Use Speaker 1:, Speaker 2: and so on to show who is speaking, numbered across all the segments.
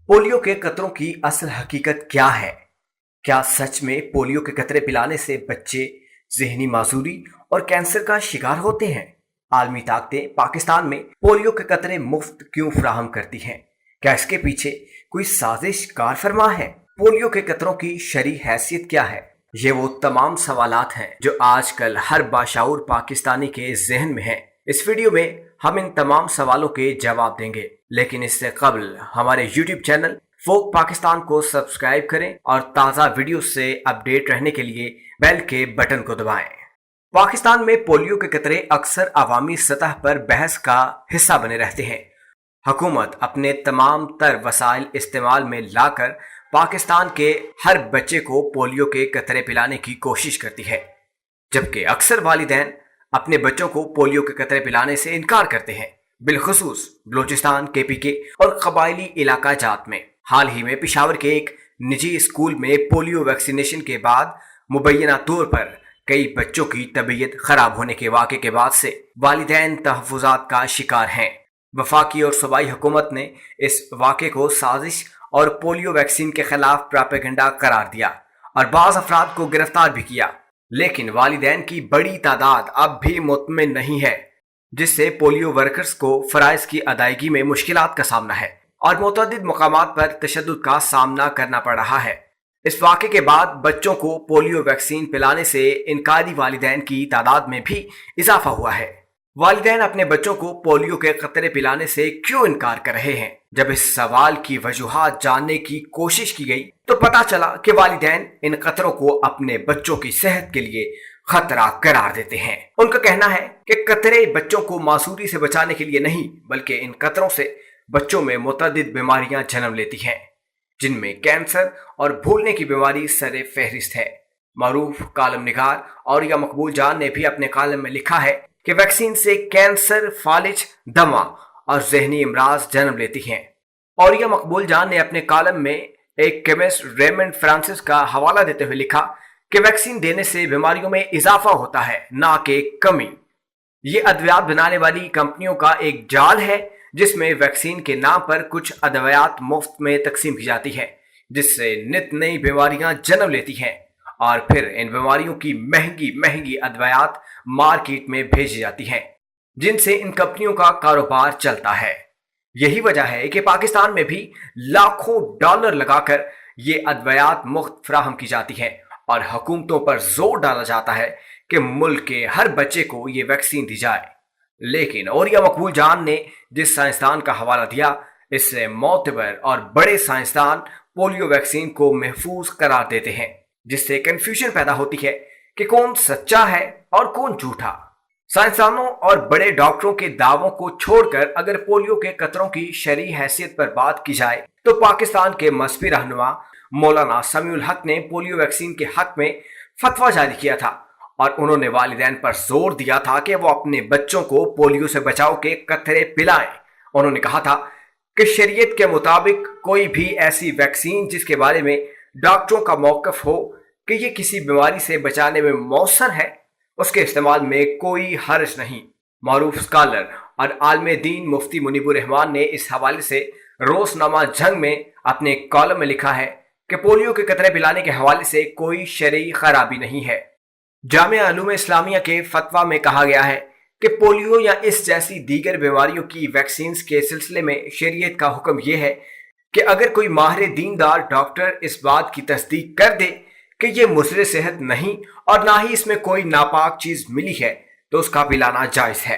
Speaker 1: Polio के कतरों की असल हकीकत क्या है? क्या सच में पोलियो के कतरे पिलाने से बच्चे ज़हनी माजूरी और कैंसर का शिकार होते हैं? आलमी ताकतें पाकिस्तान में पोलियो के कतरे मुफ्त क्यों फराहम करती हैं? क्या इसके पीछे कोई साजिश कार फरमा है? पोलियो के कतरों की शरई हैसियत क्या है? ये वो तमाम सवालात हैं जो आजकल हर बाशाऊर पाकिस्तानी के जहन में हैं। इस वीडियो में हम इन तमाम सवालों के जवाब देंगे, लेकिन इससे कबल हमारे YouTube चैनल फोक पाकिस्तान को सब्सक्राइब करें और ताज़ा वीडियो से अपडेट रहने के लिए बेल के बटन को दबाएं। पाकिस्तान में पोलियो के कतरे अक्सर अवामी सतह पर बहस का हिस्सा बने रहते हैं। हुकूमत अपने तमाम तर वसाइल इस्तेमाल में लाकर पाकिस्तान के हर बच्चे को पोलियो के कतरे पिलाने की कोशिश करती है, जबकि अक्सर वालिदैन अपने बच्चों को पोलियो के कतरे पिलाने से इनकार करते हैं, बिलखुसूस बलूचिस्तान, KPK और कबायली इलाका जात में। हाल ही में पेशावर के एक निजी स्कूल में पोलियो वैक्सीनेशन के बाद मुबैना तौर पर कई बच्चों की तबीयत खराब होने के वाक़े के बाद से वालिदैन तहफ़्फ़ुज़ात का शिकार हैं। वफाकी और सूबाई हुकूमत ने इस वाक़े को साजिश और पोलियो वैक्सीन के खिलाफ प्रोपेगेंडा करार दिया और बाज़ अफराद को गिरफ्तार भी किया, लेकिन वालिदैन की बड़ी तादाद अब भी मुतमिन नहीं है, जिससे पोलियो वर्कर्स को फ़राइज़ की अदायगी में मुश्किलात का सामना है और मुतअद्दिद मकामात पर तशद्दुद का सामना करना पड़ रहा है। इस वाक़े के बाद बच्चों को पोलियो वैक्सीन पिलाने से इनकारी वालिदैन की तादाद में भी इजाफा हुआ है। वालिदैन अपने बच्चों को पोलियो के कतरे पिलाने से क्यों इनकार कर रहे हैं? जब इस सवाल की वजूहात जानने की कोशिश की गई तो पता चला कि वालिदैन इन कतरों को अपने बच्चों की सेहत के लिए खतरा करार देते हैं। उनका कहना है कि कतरे बच्चों को मासूरी से बचाने के लिए नहीं, बल्कि इन कतरों से बच्चों में मुतअद्दिद बीमारियां जन्म लेती हैं, जिनमें कैंसर और भूलने की बीमारी सरे फहरिस्त है। मारूफ कालम निगार औरिया मकबूल जान ने भी अपने कालम में लिखा है कि वैक्सीन से कैंसर, फालिज, दमा और जहनी इमराज जन्म लेती हैं। औरिया मकबूल जान ने अपने कालम में एक केमिस्ट रेमंड फ्रांसिस का हवाला देते हुए लिखा कि वैक्सीन देने से बीमारियों में इजाफा होता है, ना कि कमी। ये अद्वियात बनाने वाली कंपनियों का एक जाल है, जिसमें वैक्सीन के नाम पर कुछ अद्वियात मुफ्त में तकसीम की जाती है, जिससे नित नई बीमारियां जन्म लेती हैं और फिर इन बीमारियों की महंगी महंगी अद्वियात मार्केट में भेजी जाती हैं, जिनसे इन कंपनियों का कारोबार चलता है। यही वजह है कि पाकिस्तान में भी लाखों डॉलर लगाकर ये अद्वियात मुफ्त फराहम की जाती हैं और हुकूमतों पर जोर डाला जाता है कि मुल्क के हर बच्चे को ये वैक्सीन दी जाए। लेकिन औरिया मकबूल जान ने जिस साइंसदान का हवाला दिया, इससे मोतबर और बड़े साइंसदान पोलियो वैक्सीन को महफूज करार देते हैं, जिससे कंफ्यूजन पैदा होती है कि कौन सच्चा है और कौन झूठा। साइंसदानों और बड़े डॉक्टरों के दावों को छोड़कर अगर पोलियो के कतरों की शरई हैसियत पर बात की जाए तो पाकिस्तान के मजहबी रहनुमा मौलाना समीउल हक ने पोलियो वैक्सीन के हक में फतवा जारी किया था और उन्होंने वालिदैन पर जोर दिया था कि वो अपने बच्चों को पोलियो से बचाव के कतरे पिलाएं। उन्होंने कहा था कि शरीयत के मुताबिक कोई भी ऐसी वैक्सीन जिसके बारे में डॉक्टरों का मौक़िफ़ हो कि ये किसी बीमारी से बचाने में मौसर है, उसके इस्तेमाल में कोई हर्ज नहीं। मारूफ स्कॉलर और आलमे दीन मुफ्ती मुनीबुर रहमान ने इस हवाले से रोज़नामा जंग में अपने कॉलम में लिखा है कि पोलियो के कतरे पिलाने के हवाले से कोई शरई खराबी नहीं है। जामिया उलूम इस्लामिया के फतवा में कहा गया है कि पोलियो या इस जैसी दीगर बीमारियों की वैक्सीन के सिलसिले में शरीयत का हुक्म यह है कि अगर कोई माहिर दीनदार डॉक्टर इस बात की तस्दीक कर दे कि ये मुज़र सेहत नहीं और ना ही इसमें कोई नापाक चीज़ मिली है, तो उसका पिलाना जायज़ है।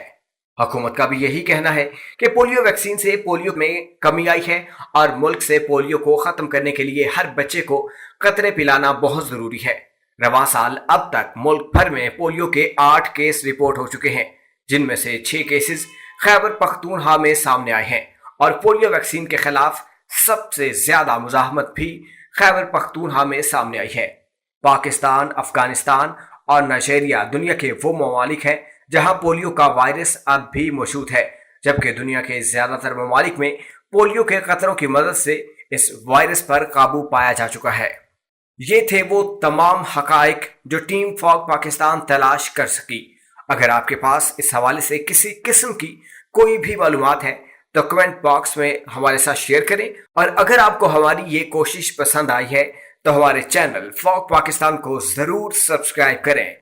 Speaker 1: हुकूमत का भी यही कहना है कि पोलियो वैक्सीन से पोलियो में कमी आई है और मुल्क से पोलियो को ख़त्म करने के लिए हर बच्चे को कतरे पिलाना बहुत ज़रूरी है। रवां साल अब तक मुल्क भर में पोलियो के 8 केस रिपोर्ट हो चुके हैं, जिनमें से 6 केसेस खैबर पख्तूनख्वा में सामने आए हैं और पोलियो वैक्सीन के खिलाफ सबसे ज़्यादा मुज़ाहमत भी खैबर पख्तूनख्वा में सामने आई है। पाकिस्तान, अफगानिस्तान और नाइजीरिया दुनिया के वो ममालिक हैं जहां पोलियो का वायरस अब भी मौजूद है, जबकि दुनिया के ज़्यादातर ममालिक में पोलियो के कतरों की मदद से इस वायरस पर काबू पाया जा चुका है। ये थे वो तमाम हकाइक जो टीम फॉग पाकिस्तान तलाश कर सकी। अगर आपके पास इस हवाले से किसी किस्म की कोई भी मालूमात है تو کمنٹ باکس میں ہمارے ساتھ شیئر کریں، اور اگر آپ کو ہماری یہ کوشش پسند آئی ہے تو ہمارے چینل فوق پاکستان کو ضرور سبسکرائب کریں۔